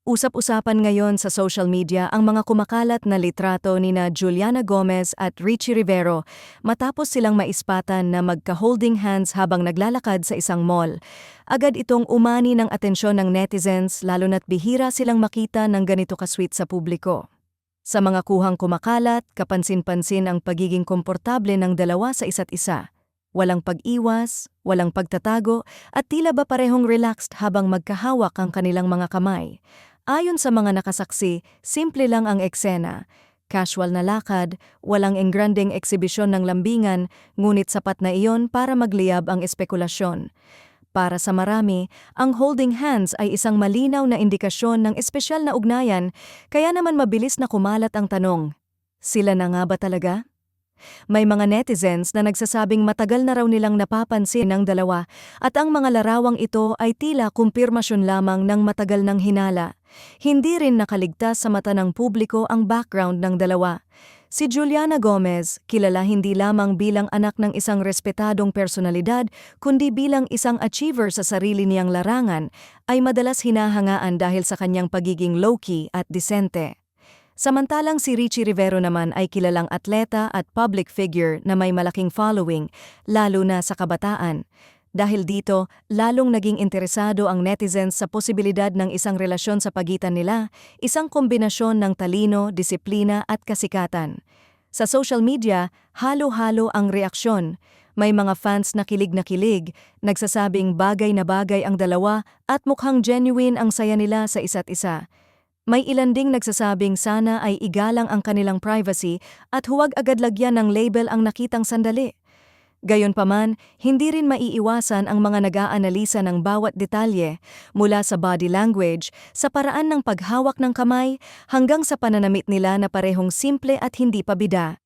Usap-usapan ngayon sa social media ang mga kumakalat na litrato nina Juliana Gomez at Richie Rivero matapos silang maispatan na magka-holding hands habang naglalakad sa isang mall. Agad itong umani ng atensyon ng netizens lalo na't bihira silang makita ng ganito kasweet sa publiko. Sa mga kuhang kumakalat, kapansin-pansin ang pagiging komportable ng dalawa sa isa't isa. Walang pag-iwas, walang pagtatago, at tila ba parehong relaxed habang magkahawak ang kanilang mga kamay. Ayon sa mga nakasaksi, simple lang ang eksena. Casual na lakad, walang engranding eksibisyon ng lambingan, ngunit sapat na iyon para magliyab ang espekulasyon. Para sa marami, ang holding hands ay isang malinaw na indikasyon ng espesyal na ugnayan, kaya naman mabilis na kumalat ang tanong, sila na nga ba talaga? May mga netizens na nagsasabing matagal na raw nilang napapansin ng dalawa at ang mga larawang ito ay tila kumpirmasyon lamang ng matagal ng hinala. Hindi rin nakaligtas sa mata ng publiko ang background ng dalawa. Si Juliana Gomez, kilala hindi lamang bilang anak ng isang respetadong personalidad, kundi bilang isang achiever sa sarili niyang larangan, ay madalas hinahangaan dahil sa kanyang pagiging low-key at disente. Samantalang si Richie Rivero naman ay kilalang atleta at public figure na may malaking following, lalo na sa kabataan. Dahil dito, lalong naging interesado ang netizens sa posibilidad ng isang relasyon sa pagitan nila, isang kombinasyon ng talino, disiplina at kasikatan. Sa social media, halo-halo ang reaksyon. May mga fans na kilig, nagsasabing bagay na bagay ang dalawa at mukhang genuine ang saya nila sa isa't isa. May ilan ding nagsasabing sana ay igalang ang kanilang privacy at huwag agad lagyan ng label ang nakitang sandali. Gayunpaman, hindi rin maiiwasan ang mga nag-aanalisa ng bawat detalye mula sa body language, sa paraan ng paghawak ng kamay, hanggang sa pananamit nila na parehong simple at hindi pabida.